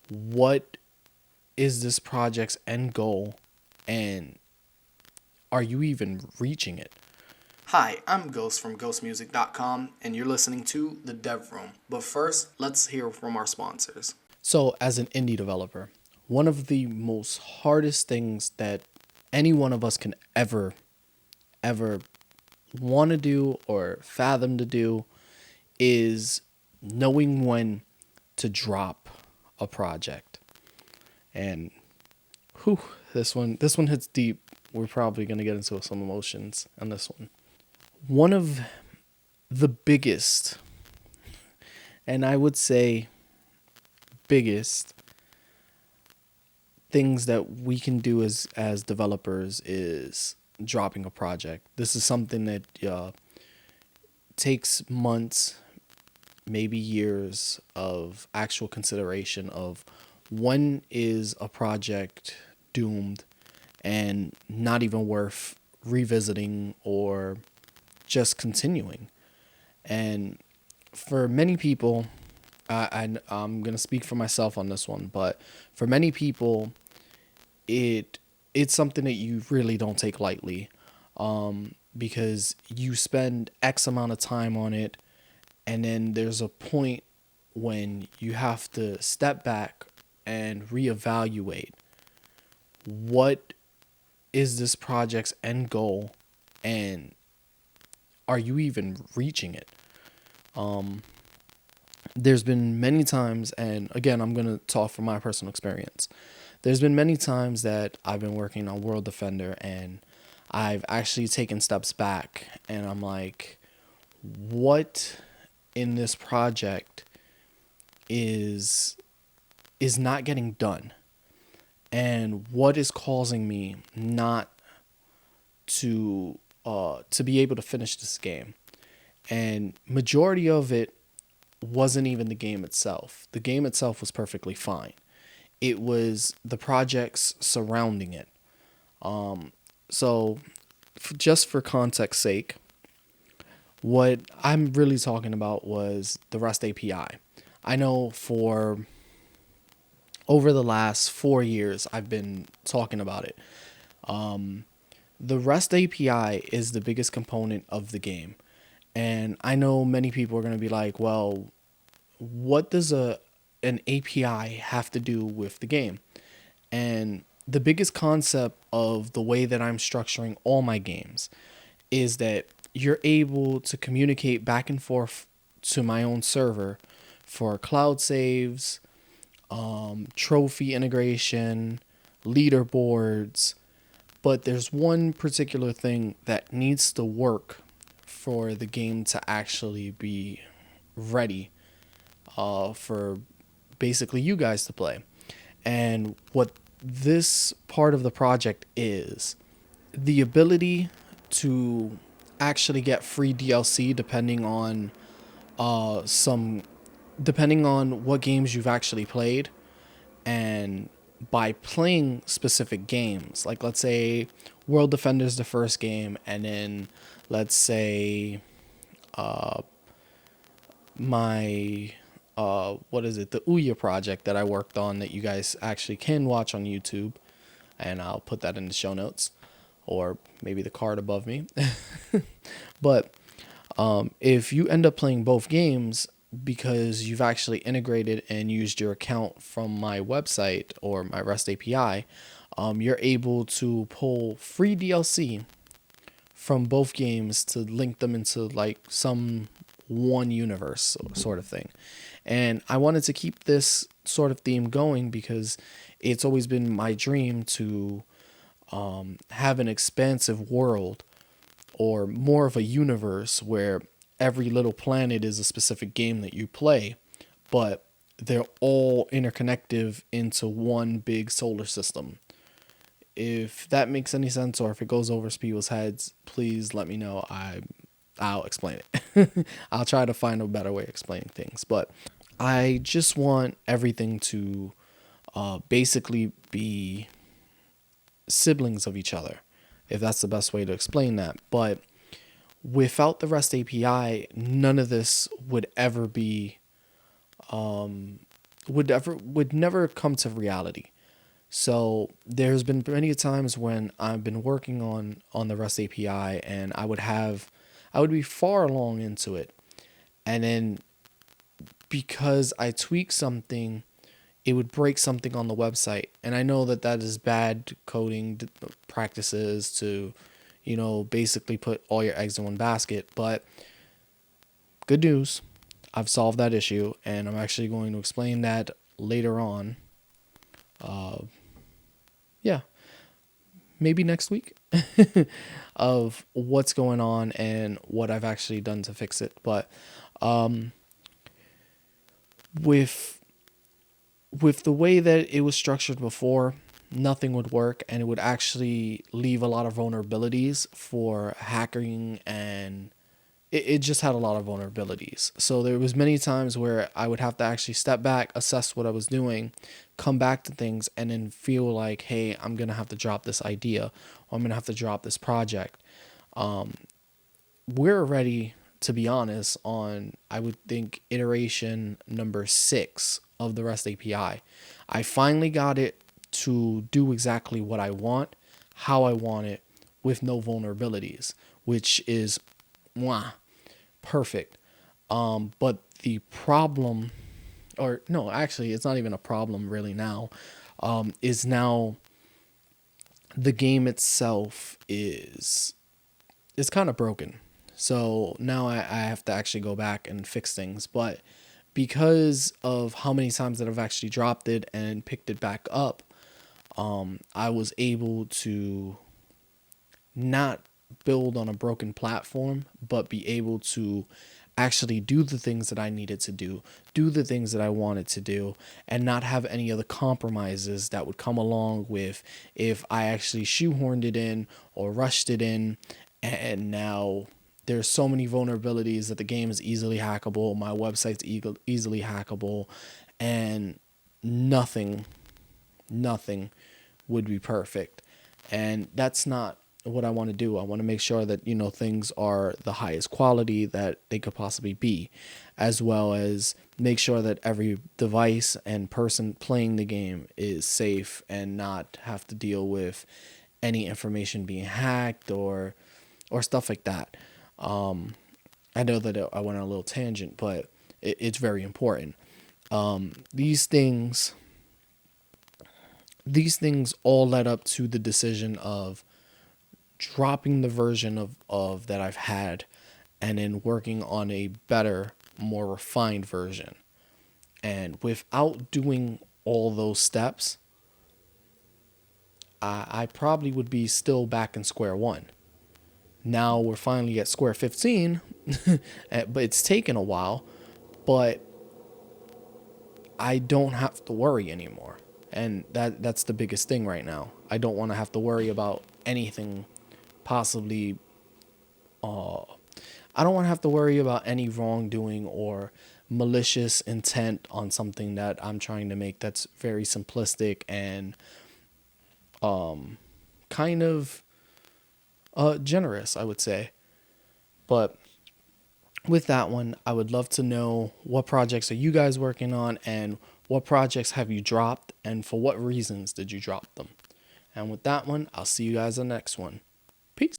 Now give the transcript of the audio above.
what is this project's end goal, and are you even reaching it? Hi, I'm Ghost from ghostmusic.com, and you're listening to The Dev Room. But first, let's hear from our sponsors. So, as an indie developer, one of the most hardest things that any one of us can ever want to do or fathom to do is knowing when to drop a project. And whew, this one hits deep. We're probably going to get into some emotions on this one. One of the biggest, and I would say biggest things that we can do as developers is dropping a project. This is something that takes months, maybe years of actual consideration of when is a project doomed and not even worth revisiting or just continuing. And for many people, I'm gonna speak for myself on this one, but for many people, it's something that you really don't take lightly, because you spend X amount of time on it, and then there's a point when you have to step back and reevaluate what is this project's end goal, and are you even reaching it? There's been many times, and again, I'm going to talk from my personal experience. There's been many times that I've been working on World Defender and I've actually taken steps back and I'm like, what in this project is not getting done? And what is causing me not to be able to finish this game? And majority of it wasn't even the game itself. The game itself was perfectly fine. It was the projects surrounding it. So, just for context sake, what I'm really talking about was the REST API. I know for over the last 4 years, I've been talking about it. The REST API is the biggest component of the game. And I know many people are going to be like, well, what does an API have to do with the game? And the biggest concept of the way that I'm structuring all my games is that you're able to communicate back and forth to my own server for cloud saves, trophy integration, leaderboards. But there's one particular thing that needs to work for the game to actually be ready for basically you guys to play. And what this part of the project is the ability to actually get free DLC some depending on what games you've actually played, and by playing specific games, like let's say World Defender's the first game, and then let's say my what is it, the Ouya project that I worked on that you guys actually can watch on YouTube, and I'll put that in the show notes or maybe the card above me. But if you end up playing both games because you've actually integrated and used your account from my website or my REST API, you're able to pull free DLC from both games to link them into like some one universe sort of thing. And I wanted to keep this sort of theme going because it's always been my dream to have an expansive world or more of a universe where every little planet is a specific game that you play, but they're all interconnected into one big solar system. If that makes any sense or if it goes over people's heads, please let me know. I'll explain it. I'll try to find a better way of explaining things, but I just want everything to basically be siblings of each other, if that's the best way to explain that. But without the REST API, none of this would ever be would never come to reality. So there's been many times when I've been working on the REST API, and I would be far along into it, and then because I tweak something, it would break something on the website. And I know that that is bad coding practices to, basically put all your eggs in one basket. But good news, I've solved that issue, and I'm actually going to explain that later on. Yeah, maybe next week, of what's going on and what I've actually done to fix it. But with the way that it was structured before, nothing would work, and it would actually leave a lot of vulnerabilities for hacking, and it just had a lot of vulnerabilities. So there was many times where I would have to actually step back, assess what I was doing, come back to things, and then feel like, hey, I'm going to have to drop this idea, or I'm going to have to drop this project. We're already, to be honest, on, I would think, iteration number 6 of the REST API. I finally got it to do exactly what I want, how I want it, with no vulnerabilities, which is mwah, perfect. But the problem, or no, actually, it's not even a problem really now, is now the game itself is kind of broken. So now I have to actually go back and fix things. But because of how many times that I've actually dropped it and picked it back up, I was able to not build on a broken platform, but be able to actually do the things that I needed to do the things that I wanted to do, and not have any of the compromises that would come along with if I actually shoehorned it in or rushed it in. And now there's so many vulnerabilities that the game is easily hackable, my website's easily hackable, and nothing would be perfect. And that's not what I want to do. I want to make sure that, things are the highest quality that they could possibly be, as well as make sure that every device and person playing the game is safe and not have to deal with any information being hacked or stuff like that. I know that I went on a little tangent, but it's very important. These things all led up to the decision of dropping the version of that I've had, and then working on a better, more refined version. And without doing all those steps, I probably would be still back in square one. Now we're finally at square 15, but it's taken a while, but I don't have to worry anymore. And that's the biggest thing right now. I don't want to have to worry about anything possibly. I don't want to have to worry about any wrongdoing or malicious intent on something that I'm trying to make that's very simplistic and kind of generous, I would say. But with that one, I would love to know, what projects are you guys working on, and what projects have you dropped, and for what reasons did you drop them? And with that one, I'll see you guys on the next one. Peace.